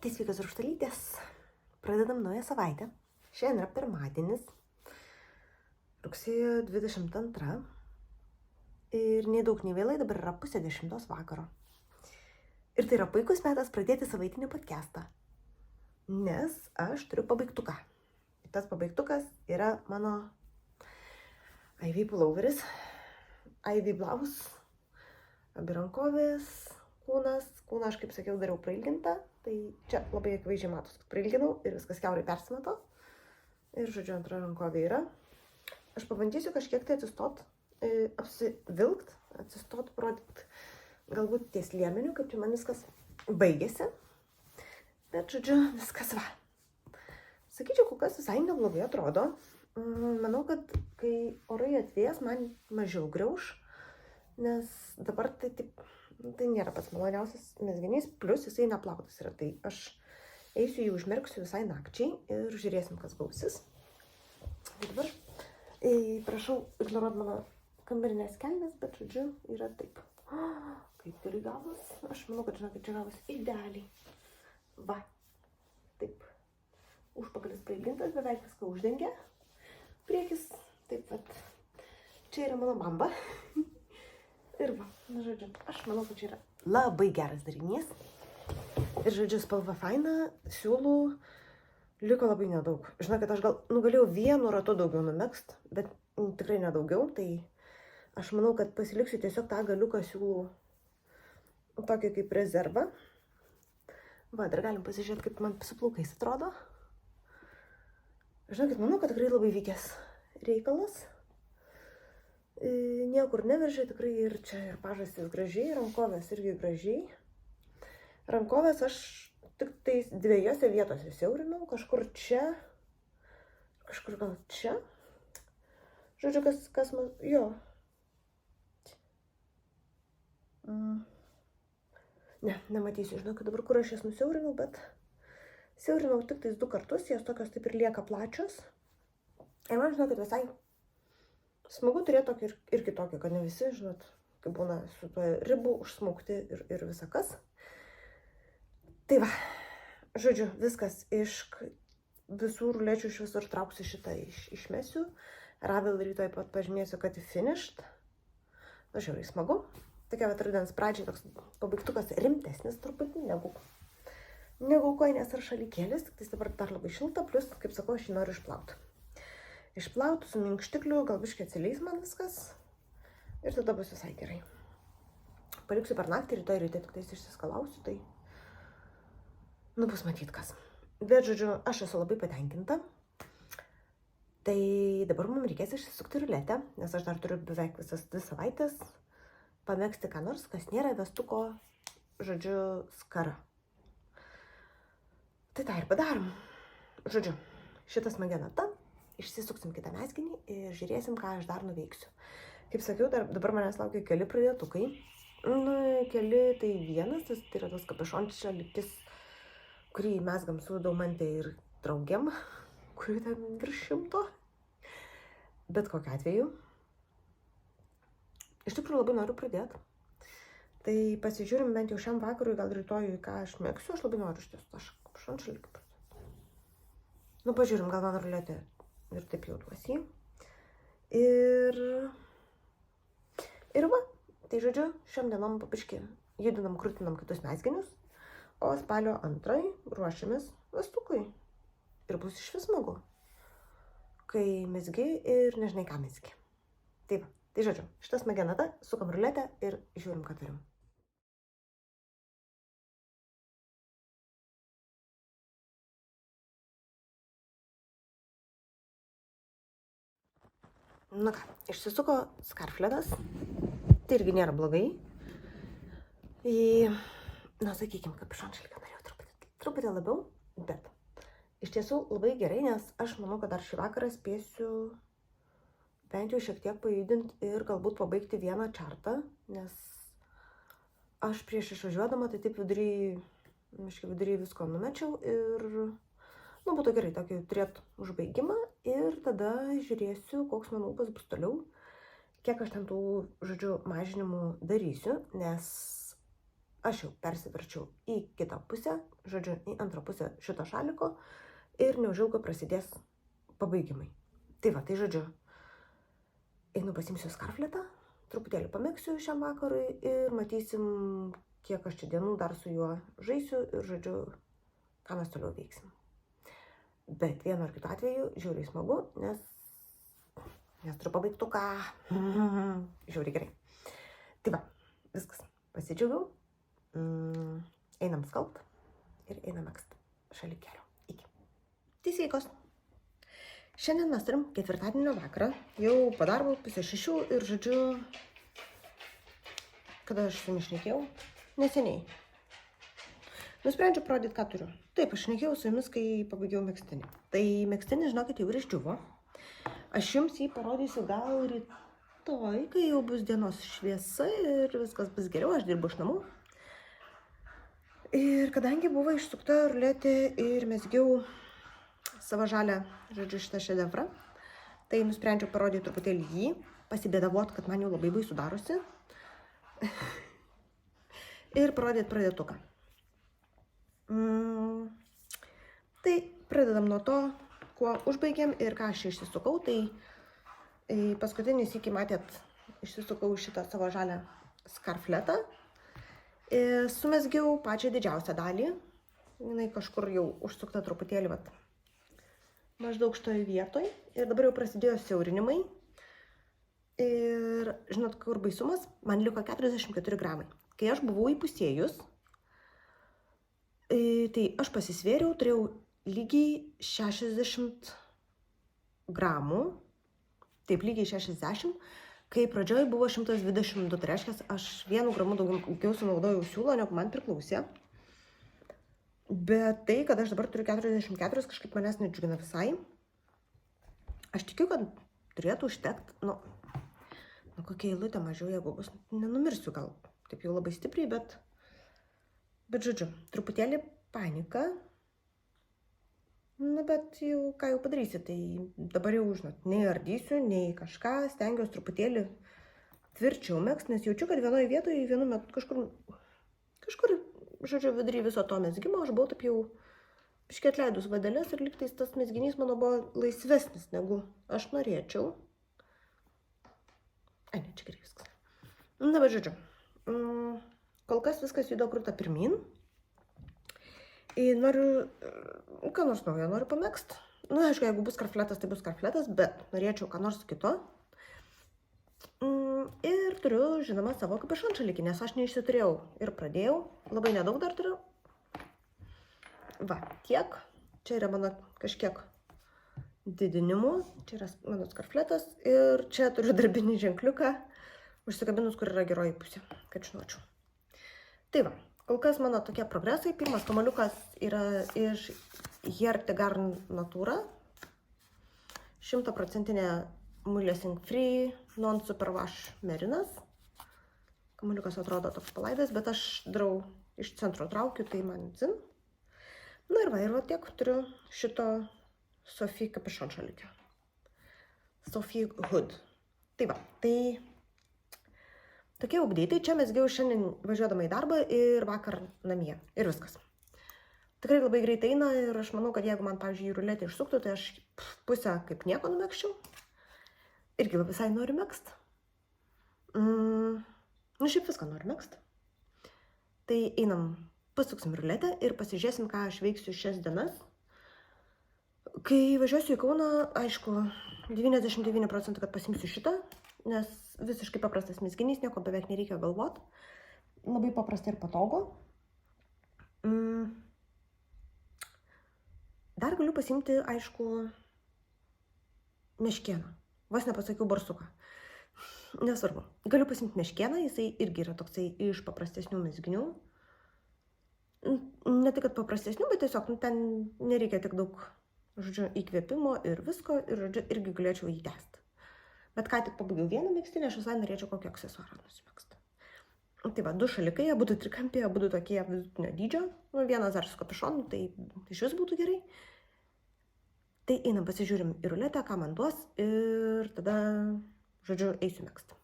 Tai sveikas rūgštalytės. Pradedam naują savaitę. Šiandien yra pirmadienis, rugsėjo 22. Ir nei daug, nei vėlai, dabar yra 9:30 vakaro. Ir tai yra puikus metas pradėti savaitinį podcastą. Nes aš turiu pabaigtuką. Tas pabaigtukas yra mano Ivy pulauveris, Ivy blaus, abi rankovės, kūnas. Kūną aš, kaip sakiau, dariau prailgintą. Tai čia labai akivaizdžiai matos, kad prailginau ir viskas kiaurai persimato. Ir, žodžiu, antra rankovė yra. Aš pabandysiu kažkiek tai atsistot, apsivilkt, atsistot, parodyti galbūt ties liemeniu, kaip čia man viskas baigėsi. Bet, žodžiu, viskas va. Sakyčiau, kol kas visai neblogai atrodo. Manau, kad kai orai atvės, man mažiau griauš, nes dabar tai nėra pats maloniausias mezginys, plus jisai neplautas yra. Tai aš eisiu jį užmerksiu visai nakčiai ir žiūrėsim, kas gausis. Ir dabar prašau ignoruoti mano kambarinės kelnes, bet, žodžiu, yra taip. Kaip gerai gavos. Aš manau, kad žinokit, čia gavos idealiai. Va, taip. Užpakalis prailgintas, beveik viską uždengia. Priekis, taip pat. Čia yra mano bamba. Ir va, žodžiu, aš manau, kad čia yra labai geras darinys. Ir, žodžiu, spalva faina, siūlų liko labai nedaug. Žinokit, aš gal galėjau vienu ratu daugiau numegzt, bet tikrai nedaugiau. Tai aš manau, kad pasiliksiu tiesiog tą galiuką siūlų tokį kaip rezervą. Va, dar galim pasižiūrėti, kaip man su plaukais atrodo. Žinokit, manau, kad tikrai labai vykęs reikalas. Niekur neveržė tikrai ir čia ir pažastys gražiai, rankovės irgi gražiai. Rankovės aš tik tais dviejose vietose siaurinau, kažkur čia, kažkur gal čia. Žodžiu, kas man, jo. Ne, nematysiu, žinau, kad dabar kur aš jas nusiaurinau, bet siaurinau tik tais 2 kartus, jas tokios taip ir lieka plačios. Ir man, žinau, kad visai smagu turėti tokį ir kitokį, kad ne visi, žinot, kaip būna su tuo ribu užsmaukti ir visa kas. Tai va, žodžiu, viskas iš visų rulečių iš visur trauksiu šitą, išmesiu. Ravel rytoj pat pažymėsiu, kad finished. Na, žiauriai smagu. Tokia vat rudens pradžiai toks pabaigtukas rimtesnis truputį negu koinės ar šalikėlis. Tik dabar dar labai šilta, plus, kaip sakau, aš jį noriu išplauti. Išplautų su minkštikliu, gal biškai atsileis man viskas ir tada bus visai gerai. Paliksiu per naktį, rytoj ryte tik tais išsiskalausiu, tai bus matyt kas. Bet, žodžiu, aš esu labai patenkinta. Tai dabar mums reikės išsisukti ruletę, nes aš dar turiu beveik visas 2 savaitės pamegzti ką nors, kas nėra vestuko, žodžiu, skara. Tai tą ir padarom. Žodžiu, šitą smagia nata. Išsisuksim kitą mezginį ir žiūrėsim, ką aš dar nuveiksiu. Kaip sakiau, dabar manęs laukia keli pridėtukai. Keli tai vienas, tai yra tas kapešončio lygtis, kurį mezgam su Daumante ir draugiam, kurių ten virš 100. Bet kokiu atveju. Iš tikrųjų labai noriu pridėti. Tai pasižiūrim bent jau šiam vakarui, gal rytojui, ką aš mėgsiu. Aš labai noriu šitas kapešončio lygį pridėti. Pažiūrim, gal man ruletė ir taip jau duosi. Ir va, tai žodžiu, šiom dienom papiški judinam, krūtinam kitus mezginius, o spalio 2 ruošiamės vestukui. Ir bus išvis smagu, kai mezgi ir nežinai, ką mezgi. Tai va, tai žodžiu, šitą smagią natą, sukam ruletę ir žiūrim, ką turim. Nu ką, išsisuko skarfledas, tai irgi nėra blogai. Sakykime, kapešončelį norėjau truputį labiau, bet iš tiesų labai gerai, nes aš manau, kad dar šį vakarą spėsiu bent jau šiek tiek pajudinti ir galbūt pabaigti vieną čartą, nes aš prieš išvažiuodama tai taip vidury visko numečiau ir būtų gerai tokį turėti užbaigimą ir tada žiūrėsiu, koks mano ūpas bus toliau, kiek aš ten tų, žodžiu, mažinimų darysiu, nes aš jau persiverčiau į kitą pusę, žodžiu, į antrą pusę šito šaliko ir neužilgo prasidės pabaigimai. Tai va, tai žodžiu, einu pasimsiu skarfletą, truputėlį pamėgsiu šiam vakarui ir matysim, kiek aš čia dienų dar su juo žaisiu ir žodžiu, ką mes toliau veiksim. Bet vienu ar kitu atveju žiauriai smagu, nes turiu pabaigtuką. Žiauriai gerai. Tai va, viskas. Pasidžiaugiau. Einam skalbt ir einam megzt šalikėlio. Iki. Tai sveikos. Šiandien mes turim ketvirtadienio vakarą. Jau po darbo 5:30 ir žodžiu, kada aš su jumis šnekėjau, neseniai. Nusprendžiau parodyti, ką turiu. Taip, aš šnekėjau su jumis, kai pabaigiau megztinį. Tai megztinis, žinokit, jau ir išdžiuvo. Aš jums jį parodysiu gal rytoj, kai jau bus dienos šviesa ir viskas bus geriau, aš dirbu iš namų. Ir kadangi buvo išsukta ruletė ir mezgiau savo žalę, žodžiu, šitą šedevrą, tai nusprendžiau parodyti truputėlį jį, pasibėdavot, kad man jau labai baisu darosi. Ir parodyti pradėtuką. Tai pradedam nuo to, kuo užbaigėm ir ką aš išsisukau. Tai paskutinį sykį matėt, išsisukau šitą savo žalę skarfletą. Sumezgiau pačią didžiausią dalį. Jinai kažkur jau užsukta truputėlį, vat, maždaug šitoje vietoje. Ir dabar jau prasidėjo siaurinimai. Ir žinot, kur baisumas? Man liko 44 gramai. Kai aš buvau įpusėjus, tai aš pasisvėriau, turėjau lygiai 60 gramų. Taip, lygiai 60. Kai pradžioj buvo 122, tai reiškia, aš 1 gramu daugiau sunaudojau siūlo, negu man priklausė. Bet tai, kad aš dabar turiu 44, kažkaip manęs nedžiugina visai. Aš tikiu, kad turėtų užtekti, nu kokia eilutė mažiau, jeigu bus, nenumirsiu gal taip jau labai stipriai, bet žodžiu, truputėlį panika. Na, bet jau, ką jau padarysi, tai dabar jau, žinot, nei ardysiu, nei kažką, stengiuosi truputėlį tvirčiau megzt, nes jaučiu, kad vienoje vietoje, vienu metu kažkur, žodžiu, vidury viso to mezgimo, aš buvau taip jau biškį atleidus vadeles ir lygtais tas mezginys mano buvo laisvesnis, negu aš norėčiau. Ai, ne, čia gerai viskas. Na, bet žodžiu, kol kas viskas juda krūta pirmin. Noriu, ką nors naujo noriu pamegzt. Na, aišku, jeigu bus skarfletas, tai bus skarfletas, bet norėčiau ką nors kito. Ir turiu, žinoma, savo kapišonšalikį, nes aš neišsiturėjau ir pradėjau. Labai nedaug dar turiu. Va, tiek. Čia yra mano kažkiek didinimų. Čia yra mano skarfletas. Ir čia turiu darbinį ženkliuką, užsikabinus, kur yra geroji pusė, kad žinočiau. Tai va. Kol kas mano tokie progresai. Pirmas kamaliukas yra iš Hertegarn Natura. 100% mulesing free, non-superwash merinas. Kamaliukas atrodo toks palaidas, bet aš darau iš centro traukiu, tai man dzin. Na ir va tiek turiu šito Sophie kapišonšalikio. Sophie Hood. Tai va, tai tokie updeitai. Čia mezgiau šiandien važiuodama į darbą ir vakar namie. Ir viskas. Tikrai labai greitai eina ir aš manau, kad jeigu man, pavyzdžiui, ruletė išsuktų, tai aš pusę kaip nieko numegščiau. Irgi visai noriu megzt. Nu, šiaip viską noriu megzt. Tai einam, pasuksim ruletę ir pasižiūrėsim, ką aš veiksiu šias dienas. Kai važiuosiu į Kauną, aišku, 99%, kad pasimsiu šitą, nes visiškai paprastas mezginys, nieko beveik nereikia galvot. Labai paprasta ir patogu. Dar galiu pasimti, aišku, meškieną. Vos nepasakiau barsuką. Nesvarbu. Galiu pasimti meškieną, jisai irgi yra toksai iš paprastesnių mezginių. Ne tik, kad paprastesnių, bet tiesiog ten nereikia tiek daug, žodžiu, įkvėpimo ir visko, ir, žodžiu, irgi galėčiau jį tęsti. Bet ką tik pabaigiau vieną megztinį, aš visai norėčiau kokį aksesuarą nusimegzti. Tai va, 2 šalikai, abudu trikampiai, abudu tokie vidutinio dydžio. Nu, vienas dar su kapišonu, tai iš vis būtų gerai. Tai einam pasižiūrim į ruletę, ką man duos ir tada, žodžiu, eisiu megzti.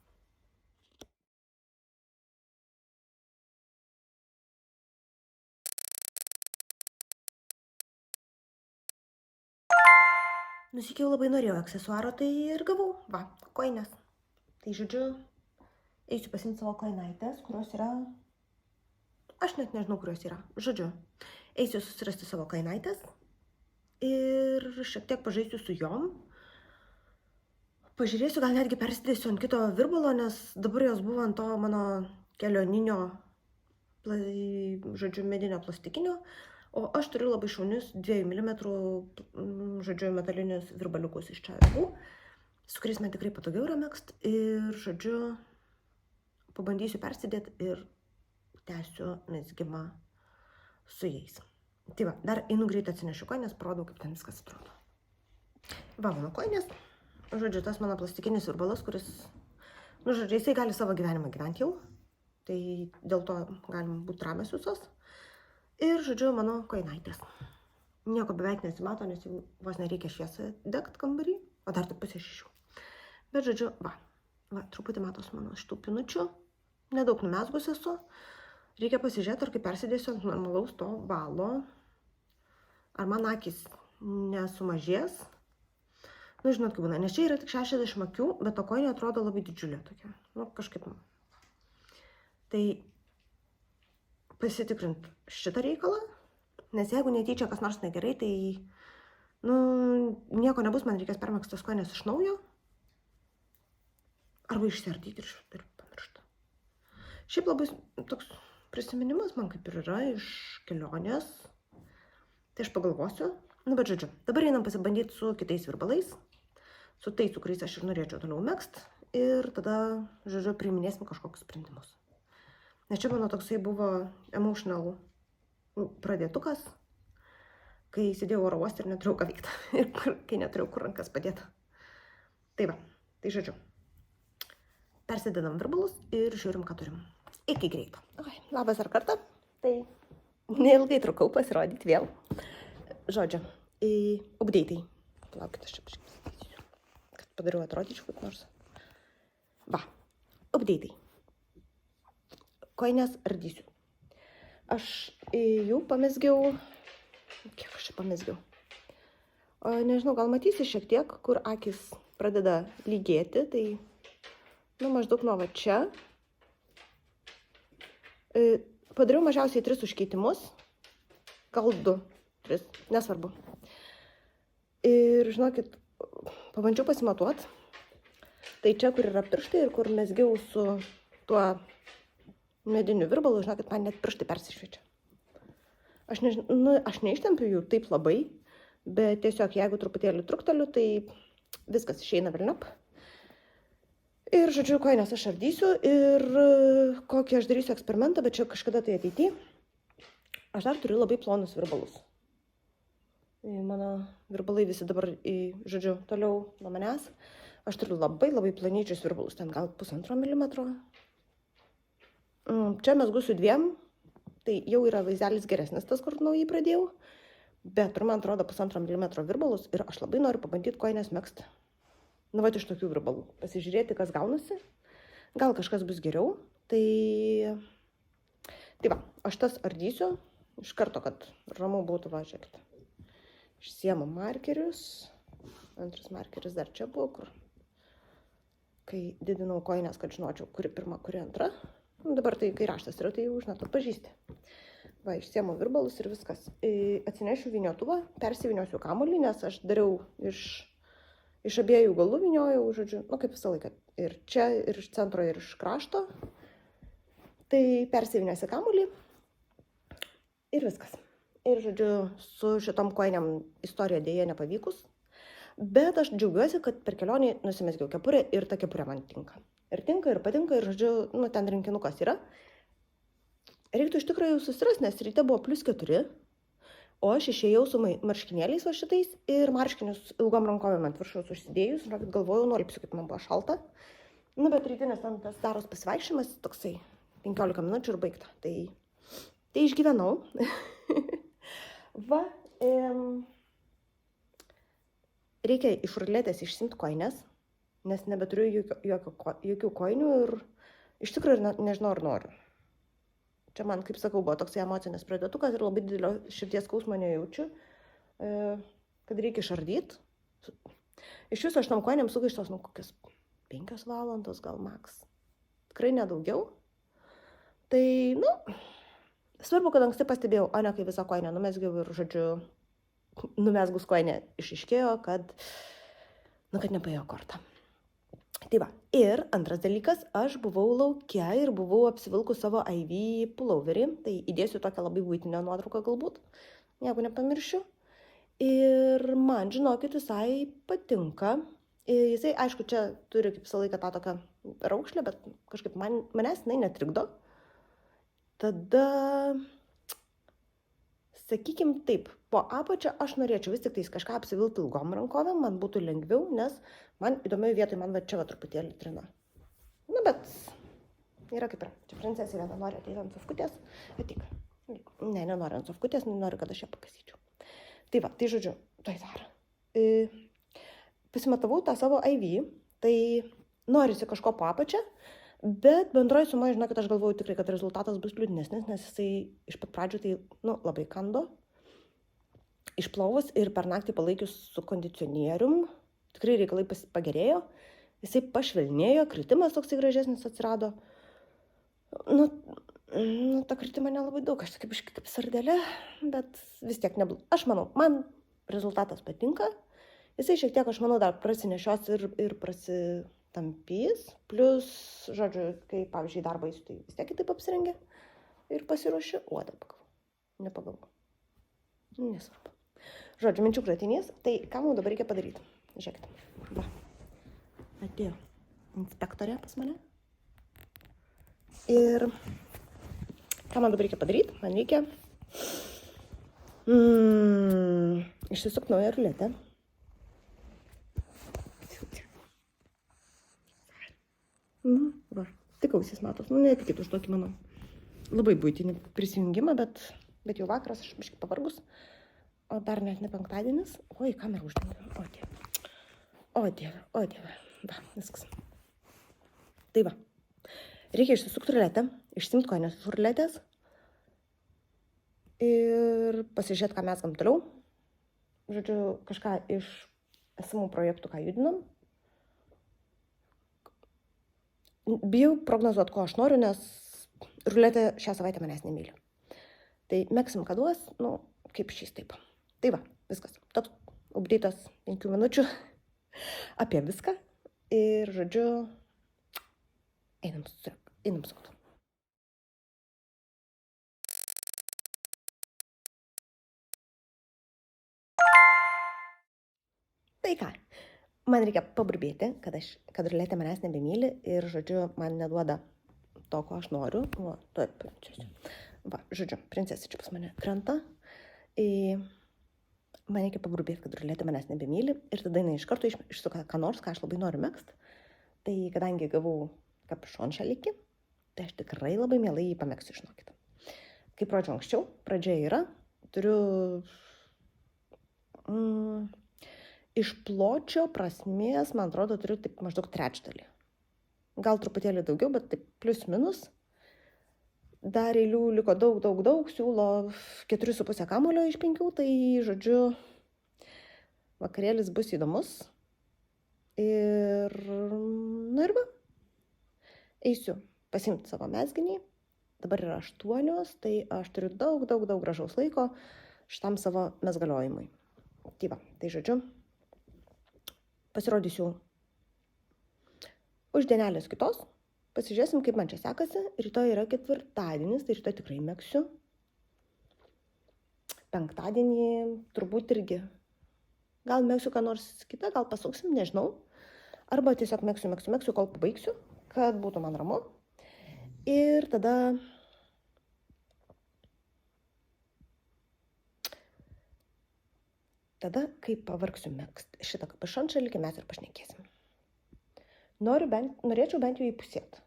Nusikiau labai norėjau aksesuaro, tai ir gavau. Va, koinės. Tai žodžiu, eisiu pasimti savo koinaitės, kurios yra... Aš net nežinau, kurios yra. Žodžiu, eisiu susirasti savo koinaitės ir šiek tiek pažaisiu su jom. Pažiūrėsiu, gal netgi persidėsiu ant kito virbalo, nes dabar jos buvo ant to mano kelioninio, žodžiu, medinio plastikinio, o aš turiu labai šaunius 2 mm, žodžiu, metalinius virbaliukus iš čia abu, su kuriais man tikrai patogiau yra megzt ir, žodžiu, pabandysiu persidėti ir tęsiu mezgimą su jais. Tai va, dar einu greitai atsinešiu koinės, parodau, kaip ten viskas atrodo. Va, mano koinės. Žodžiu, tas mano plastikinis virbalas, kuris, nu, žodžiu, jisai gali savo gyvenimą gyventi jau, tai dėl to galim būti ramios visos. Ir, žodžiu, mano koinaitės. Nieko beveik nesimato, nes jau vos nereikia šviesą degt kambarį, o dar tik 5:30. Bet, žodžiu, va, truputį matos mano šitų pinučių, nedaug numezgus esu. Reikia pasižiūrėti, ar kai persidėsiu ant normalaus to valo, ar man akys nesumažės. Nu, žinot, kaip būna, nes čia yra tik 60 akių, bet to koinė atrodo labai didžiulė tokia. Nu, kažkaip. Tai pasitikrint šitą reikalą, nes jeigu netyčia kas nors negerai, tai, nu, nieko nebus, man reikės permegzti tas koinės iš naujo. Arba išsiardyti ir pamiršti. Šiaip labai toks prisiminimas man kaip ir yra iš kelionės. Tai aš pagalvosiu. Nu, bet žodžiu, dabar einam pasibandyti su kitais virbalais, su tais, su kuriais aš ir norėčiau toliau megzt, ir tada, žodžiu, priiminėsim kažkokius sprendimus. Nes čia mano toksai buvo emotional pradėtukas, kai sėdėjau oro uoste ir neturėjau ką veikti, ir kai neturėjau kur rankas padėti. Tai va, tai žodžiu, persidedam virbalus ir žiūrim, ką turim. Iki greito. Labas ar kartą, tai neilgai trukau pasirodyti vėl. Žodžiu, update-ai. Palaukit, aš čia pasakysiu, kad padariau atrodyčiau kaip nors. Va, update-ai. Koinės ardysiu. Aš jų pamezgiau... Kiek aš čia pamezgiau? Nežinau, gal matysi šiek tiek, kur akis pradeda lygėti, tai, nu, maždaug nuo va čia. Padariau mažiausiai 3 užkeitimus, gal 2. Nesvarbu. Ir, žinokit, pabandžiau pasimatuot. Tai čia, kur yra pirštai ir kur mezgiau su tuo mediniu virbalu, žinokit, man net pirštai persišviečia. Aš neištempiu jų taip labai, bet tiesiog, jeigu truputėlį trukteliu, tai viskas išeina velniop. Ir, žodžiu, koinės aš ardysiu ir kokį aš darysiu eksperimentą, bet čia kažkada tai ateityje. Aš dar turiu labai plonus virbalus. Mano virbalai visi dabar, žodžiu, toliau nuo manęs. Aš turiu labai plonyčius virbalus, ten gal 1,5 mm. Čia mezgu su 2, tai jau yra vaizdelis geresnis tas, kur naujai pradėjau. Bet man atrodo 1,5 mm virbalus ir aš labai noriu pabandyti koinės megzti. Nu, va, iš tokių virbalų. Pasižiūrėti, kas gaunasi. Gal kažkas bus geriau. Tai va, aš tas ardysiu. Iš karto, kad ramu būtų, va, žiūrėkite. Išsiemu markerius. Antras markeris dar čia buvo, kur kai didinau koinės, kad žinočiau, kuri pirma, kuri antra. Dabar tai, kai raštas yra, tai jau žinot, atpažįsti. Va, išsiemu virbalus ir viskas. Atsinešiu vyniotuvą, persivyniosiu kamuolį, nes aš dariau iš abiejų galų vyniojau, žodžiu, nu kaip visą laiką. Ir čia, ir iš centro, ir iš krašto. Tai persivyniosiu kamuolį ir viskas. Ir, žodžiu, su šitom koinėm istorija dėja nepavykus. Bet aš džiaugiuosi, kad per kelionį nusimezgiau kepurę ir ta kepurė man tinka. Ir tinka, ir patinka, ir, žodžiu, nu, ten rinkinukas yra. Reiktų iš tikrųjų susirasti, nes ryte buvo +4, o aš išėjau su marškinėliais va šitais ir marškinius ilgom rankovėm ant viršaus užsidėjus. Ir galvojau, nuolipsiu, kaip man buvo šalta. Nu, bet rytinės ten tas daros pasivaikščiojimas, toksai 15 minučių ir baigta. Tai išgyvenau. Va, reikia iš ruletės išsimti koinės, nes nebeturiu jokių koinių ir iš tikrųjų nežinau, ar noriu. Čia man, kaip sakau, buvo toksai emocinis pradėtukas ir labai didelio širdies skausmo nejaučiu, kad reikia išardyti. Iš viso šitom kojinėm sugaištos, kokias 5 valandos, gal maks. Tikrai nedaugiau. Tai, svarbu, kad anksti pastebėjau, o ne kai visą kojinę numesgiau ir, žodžiu, numesgus kojinę išaiškėjo, kad nepaėjo kortą. Tai va. Ir antras dalykas, aš buvau lauke ir buvau apsivilkus savo IV pulloverį. Tai įdėsiu tokią labai buitinę nuotrauką galbūt, jeigu nepamiršiu. Ir man, žinokit, visai patinka. Jisai, aišku, čia turi kaip visą laiką tą tokią raukšlę, bet kažkaip manęs jinai netrikdo. Tada, sakykim taip, po apačią aš norėčiau vis tik tais kažką apsivilti ilgom rankovėm, man būtų lengviau, nes man įdomioj vietoj, man va čia va truputėlį trina. Bet yra kaip yra. Čia princesė viena nori ateiti ant sofkutės. Ateik. Ne, nenori ant sofkutės, nori, kad aš ją pakasyčiau. Tai va, tai žodžiu, tai dar. Pasimatavau tą savo IV, tai norisi kažko po apačią, bet bendroji suma, žinokit, aš galvoju tikrai, kad rezultatas bus liūdnesnis, nes jisai iš pat pradžių tai, labai kando. Išplovus ir per naktį palaikius su kondicionierium, tikrai reikalai pagerėjo, jisai pašvelnėjo, kritimas toksai gražesnis atsirado. Ta kritima nelabai daug, aš tokia biškai kaip sardelė, bet vis tiek neblogai. Aš manau, man rezultatas patinka, jisai šiek tiek, aš manau, dar prasinešios ir prasitampys, plus, žodžiu, kai, pavyzdžiui, darbą eisiu, tai vis tiek kitaip apsirengia ir pasiruošiu, nepagavau. Nesvarbu. Žodžiu, minčių kratinys, tai ką mums dabar reikia padaryti? Žiūrėkite, va, atėjo inspektorė pas mane. Ir ką man dabar reikia padaryti? Man reikia išsisukti naują ruletę. Va, tik ausis matos, netikit už tokį mano labai buitinį prisijungimą, bet jau vakaras, aš biškai pavargus. O dar net ne penktadienis. Oi, kamerą uždengiau. O dieve. Va, viskas. Tai va. Reikia išsisukti ruletę, išsimti kojines iš ruletės ir pasižiūrėti, ką mezgam toliau. Žodžiu, kažką iš esamų projektų, ką judinam. Bijau prognozuoti, ko aš noriu, nes ruletė šią savaitę manęs nemyli. Tai meksim, ką duos, kaip šis taip. Tai va, viskas. Toks update'as 5 minučių apie viską. Ir, žodžiu, einam sukti. Tai ką, man reikia paburbėti, kad ruletė manęs nebemyli ir, žodžiu, man neduoda to, ko aš noriu. Va, žodžiu, princesė čia pas mane krenta. Man reikia paburbėti, kad ruletė manęs nebemyli ir tada jinai iš karto išsuka ką nors, ką aš labai noriu megzt. Tai kadangi gavau kapišonšalikį, tai aš tikrai labai mielai jį pamegsiu, žinokit. Kaip rodžiau anksčiau, pradžia yra, turiu iš pločio prasmės, man atrodo, turiu taip maždaug trečdalį. Gal truputėlį daugiau, bet taip plius minus. Dar eilių liko daug, siūlo 4,5 kamulio iš 5, tai, žodžiu, vakarėlis bus įdomus. Ir va, eisiu pasimti savo mezginį. Dabar yra 8, tai aš turiu daug gražaus laiko šitam savo mezgaliojimui. Tai va, tai žodžiu, pasirodysiu už dienelės kitos. Pasižiūrėsim, kaip man čia sekasi. Rytoj yra ketvirtadienis, tai rytoj tikrai megsiu. Penktadienį turbūt irgi. Gal megsiu ką nors kitą, gal pasuksim, nežinau. Arba tiesiog megsiu, kol pabaigsiu, kad būtų man ramu. Ir tada kai pavargsiu megzti šitą kapišonšalikį, mes ir pašnekėsim. Norėčiau bent jau įpusėti.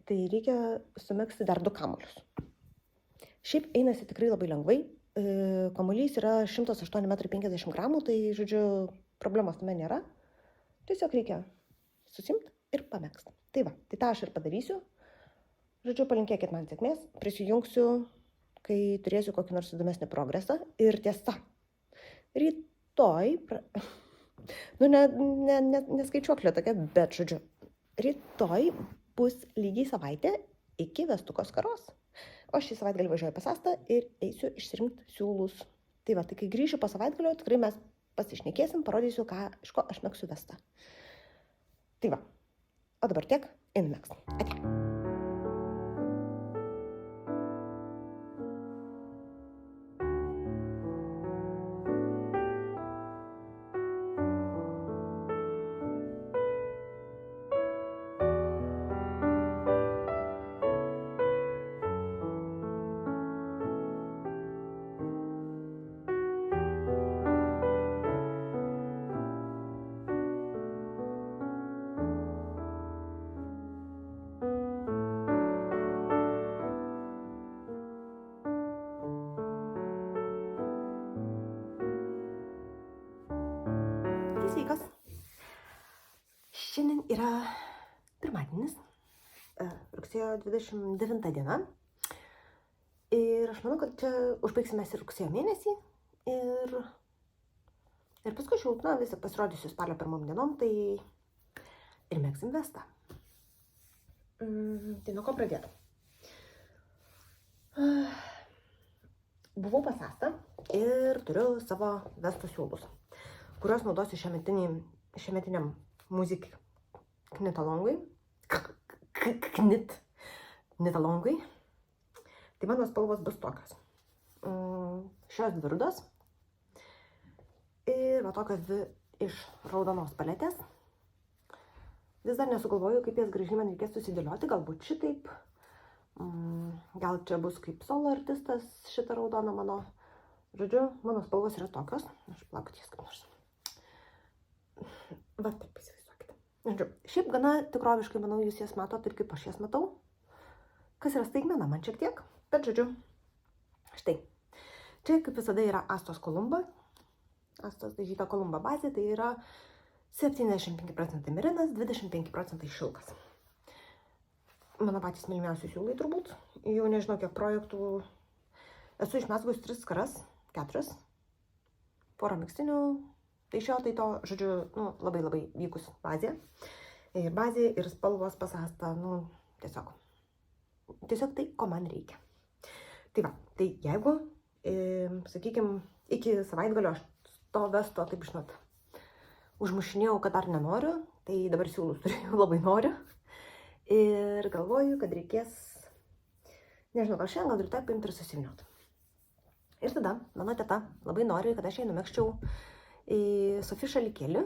Tai reikia sumegzti dar 2 kamuolius. Šiaip einasi tikrai labai lengvai. Kamuolys yra 108,50 m, tai, žodžiu, problemos tame nėra. Tiesiog reikia susimti ir pamegzti. Tai va, tai tą aš ir padarysiu. Žodžiu, palinkėkit man sėkmės. Prisijungsiu, kai turėsiu kokį nors įdomesnį progresą. Ir tiesa, rytoj, neskaičiuoklė tokia, bet žodžiu, rytoj bus lygiai savaitė iki vestukos karos. O šį savaitgalį važiuoju pas Astą ir eisiu išsirinkti siūlus. Tai va, tai kai grįšiu po savaitgalio, tikrai mes pasišnekėsim, parodysiu, iš ko aš megsiu vestą. Tai va, o dabar tiek, einu megsti. Ate. Sveikas. Šiandien yra pirmadienis, rugsėjo 29 diena. Ir aš manau, kad čia užbaigsime ir rugsėjo mėnesį. Ir paskui aš jau, vis tik pasirodysiu spalio pirmom dienom, tai ir megsim vestą. Tai nuo ko pradėti? Buvau pas Astą ir turiu savo vestų siūlus, kuriuos naudosiu šiemetiniam muzik knitalongui. Knitalongui. Tai mano spalvos bus tokios. Šios dvi rudos. Ir va tokios dvi iš raudonos paletės. Vis dar nesugalvoju, kaip jas gražiai man reikės susidėlioti. Galbūt šitaip. Gal čia bus kaip solo artistas šitą raudoną mano. Žodžiu, mano spalvos yra tokios. Aš plaukiu ties kaip nors. Va, taip įsivaizduokite. Žodžiu, šiaip gana tikroviškai, manau, jūs jas matot ir kaip aš jas matau. Kas yra staigmena man šiek tiek, bet žodžiu, štai. Čia kaip visada yra Astos Kolumba. Astos dažyta Kolumba bazė, tai yra 75% mirinas, 25% šilkas. Mano patys mylimiausi siūlai turbūt. Jau nežinau, kiek projektų. Esu išmezgus 3 skaras, 4, porą megztinių. Tai šio, tai to, žodžiu, labai vykus bazė. Ir bazė, ir spalvos pas Astą, tiesiog tai, ko man reikia. Tai va, tai jeigu, sakykime, iki savaitgalio aš to vesto, taip žinot, užmušinėjau, kad dar nenoriu, tai dabar siūlus turiu, labai noriu. Ir galvoju, kad reikės, nežinau, gal šiandien, gal rytoj paimti ir susivinioti. Ir tada mano teta labai nori, kad aš jai numegzčiau į Sofi šalikėlį,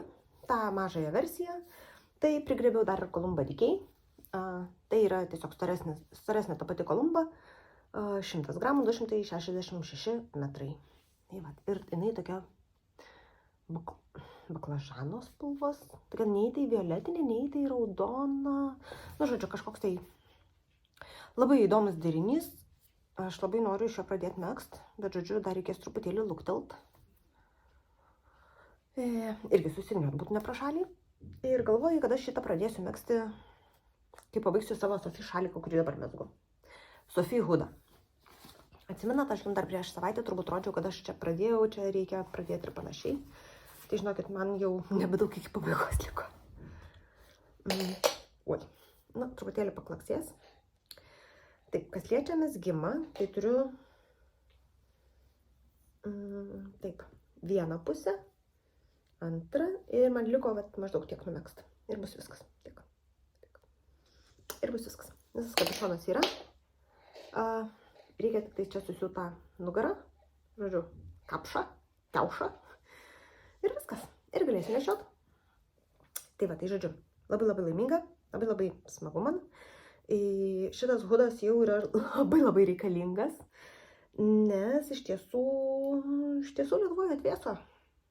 tą mažąją versiją. Tai prigrėbiau dar Kolumba Decay. Tai yra tiesiog storesnė ta pati Kolumba. 100 gramų, 266 metrai. Tai va, ir jinai tokia baklažano spalvos. Tokia nei tai violetinė, nei tai raudona. Žodžiu, kažkoks tai labai įdomus derinys. Aš labai noriu iš jo pradėti megzt, bet žodžiu, dar reikės truputėlį luktelt. Irgi susiviniot būtų ne pro šalį. Ir galvoju, kad aš šitą pradėsiu megzti, kai pabaigsiu savo Sofi šaliką, kurį dabar mezgu. Sofi Huda. Atsimenat, aš jums dar prieš savaitę turbūt rodžiau, kad aš čia pradėjau, čia reikia pradėti ir panašiai. Tai žinokit, man jau nebedaug iki pabaigos liko. Oi, truputėlį paklaksės. Taip, kas liečia mezgimą, tai turiu taip, vieną pusę, antrą ir man liko maždaug tiek numegzta. Ir bus viskas. Tiek. Ir bus viskas. Visas kapišonas yra. Reikia tik tai čia susiūtą nugarą. Žodžiu, kapšą, kiaušą. Ir viskas. Ir galėsiu nešiot. Tai va, tai žodžiu, labai laiminga, labai smagu man. Šitas hudas jau yra labai reikalingas, nes iš tiesų Lietuvoje atvėso.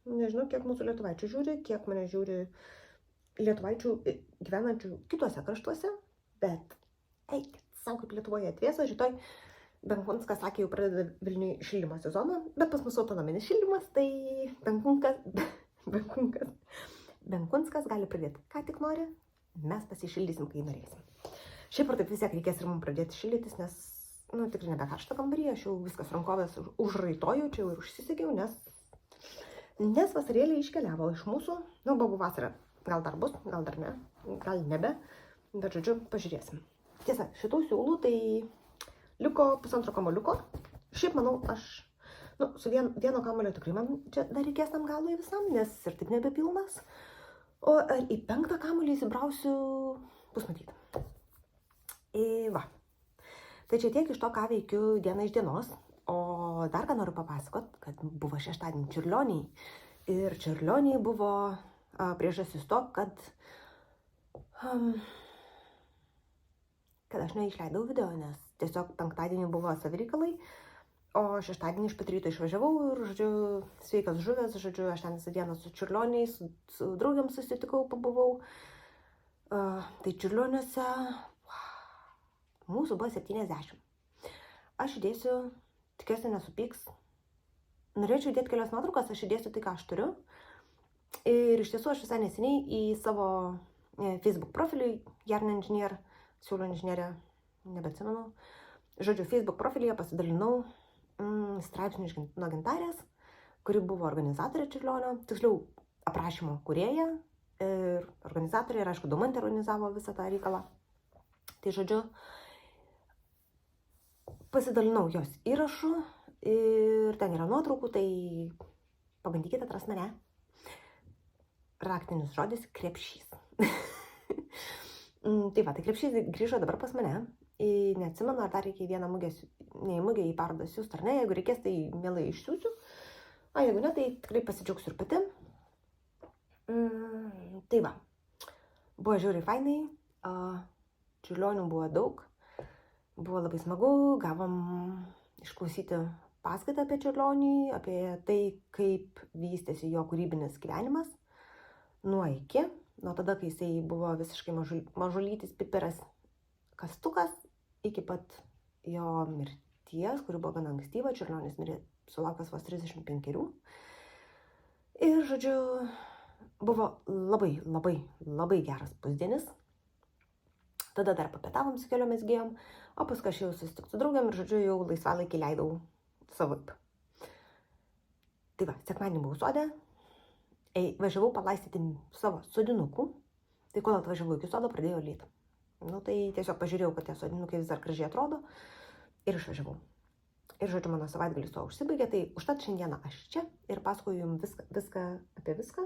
Nežinau, kiek mūsų lietuvaičių žiūri, kiek mane žiūri lietuvaičių gyvenančių kituose kraštuose, bet eikit, savo kaip Lietuvoje atvėso, šitoj Benkunskas sakė, jau pradeda Vilniui šildymo sezoną, bet pas mus autonominis šildymas, tai Benkunskas gali pradėti ką tik nori, mes pasišildysim, kai norėsim. Šiaip ar taip vis tiek reikės ir mums pradėti šildytis, nes, tikrai nebe karštą kambarį, aš jau viskas rankovės užraitojau, čia jau ir užsisegiau, nes Nes vasarėlė iškeliavo iš mūsų, buvo vasara, gal dar bus, gal dar ne, gal nebe, bet žodžiu, pažiūrėsim. Tiesa, šitų siūlų tai liko 1,5 kamuoliuko. Šiaip manau, aš, su vieno kamuolio tikrai man čia dar reikės tam galui visam, nes ir taip nebepilnas. O ar į 5 kamuolį įsibrausiu, bus matyti. Va. Tai čia tiek iš to, ką veikiu diena iš dienos. O dar ką noriu papasakot, kad buvo šeštadienį Čiurlioniai. Ir Čiurlioniai buvo priežastis to, kad aš neišleidau video, nes tiesiog penktadienį buvo savireikalai, o šeštadienį iš pat ryto išvažiavau ir, žodžiu, sveikas žuvęs, žodžiu, aš ten visą dieną su Čiurlioniais, su draugiam susitikau, pabuvau. Tai Čiurlioniuose mūsų buvo 70. Aš įdėsiu, tikiuosi nesupyks. Norėčiau įdėti kelias nuotraukas, aš įdėsiu tai, ką aš turiu. Ir iš tiesų aš visai neseniai į savo Facebook profilį, Jarna inžinier, siūlio inžinierė, nebeatsimenu. Žodžiu, Facebook profilyje pasidalinau straipsnių nuo Gintarės, kuri buvo organizatorė Čiurlionio, tiksliau aprašymo kūrėja ir organizatorė, ir aišku, Domantė organizavo visą tą reikalą. Tai žodžiu, pasidalinau jos įrašų ir ten yra nuotraukų, tai pabandykite atras mane. Raktinis žodis – krepšys. Tai va, tai krepšys grįžo dabar pas mane. Neatsimenu, ar dar reikia į vieną mugę, ne į mugę, į parodą siūst ar ne. Jeigu reikės, tai mielai išsiųsiu. O jeigu ne, tai tikrai pasidžiaugsiu ir pati. Tai va, buvo žiauriai fainai. Čiurlionių buvo daug. Buvo labai smagu, gavom išklausyti paskaitą apie Čiurlionį, apie tai, kaip vystėsi jo kūrybinis gyvenimas. Nuo iki, nuo tada, kai jisai buvo visiškai mažulytis pipiras kastukas, iki pat jo mirties, kuri buvo gana ankstyva. Čiurlionis mirė sulaukęs vos 35. Ir, žodžiu, buvo labai geras pusdienis. Tada dar papietavom su keliom mezgėjom, o paskui aš jau susitikti su draugiam ir, žodžiu, jau laisvalaikį leidau savaip. Tai va, sekmadienį buvau sode, važiavau palaistyti savo sodinukų, tai kol atvažiavau iki sodo, pradėjo lyti. Tai tiesiog pažiūrėjau, kad tie sodinukai vis dar gražiai atrodo ir išvažiavau. Ir, žodžiu, mano savaitgalis to užsibaigė, tai užtat šiandieną aš čia ir pasakoju jums viską apie viską.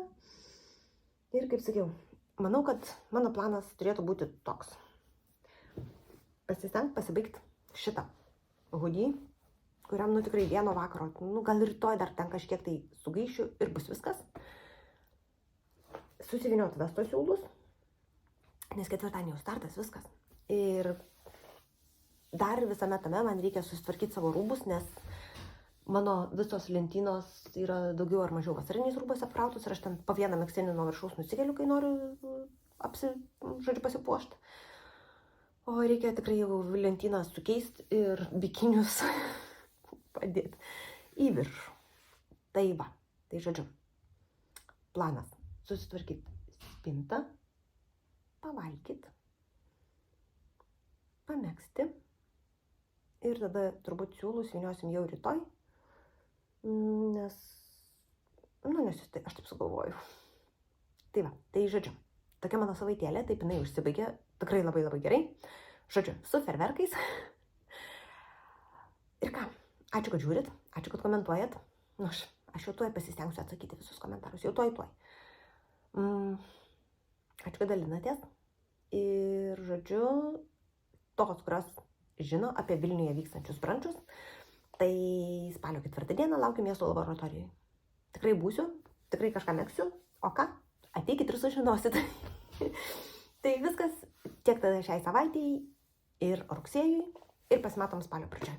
Ir, kaip sakiau, manau, kad mano planas turėtų būti toks. Pasistengti pasibaigti šitą hoodie, kuriam, tikrai vieno vakaro, gal rytoj dar ten kažkiek tai sugaišiu ir bus viskas. Susivinioti vesto siūlus, nes ketvirtadienį jau startas viskas. Ir dar visame tame man reikia susitvarkyti savo rūbus, nes mano visos lentynos yra daugiau ar mažiau vasariniais rūbais apkrautus ir aš ten po vieną megztinį nuo viršaus nusikeliu, kai noriu pasipuošti. O reikia tikrai jau lentyną sukeisti ir bikinius padėti į viršų. Tai va, tai žodžiu, planas susitvarkyti spintą, pavalgyti, pamegzti ir tada turbūt siūlus vyniosim jau rytoj, nes aš taip sugalvoju. Tai va, tai žodžiu, tokia mano savaitėlė, taip jinai užsibaigė, tikrai labai gerai. Žodžiu, su ferverkais. Ir ką, ačiū, kad žiūrit, ačiū, kad komentuojat. Aš jau tuoj pasistengsiu atsakyti visus komentarus, jau tuoj. Ačiū, kad dalinatės. Ir, žodžiu, tos, kurios žino apie Vilniuje vykstančius brančius, tai spalio 4 dieną laukiu miesto laboratorijoje. Tikrai būsiu, tikrai kažką megsiu, o ką? Ateikit ir sužinosit. Tai viskas tiek tada šiai savaitėjai ir rugsėjui ir pasimatom spalio pradžioje.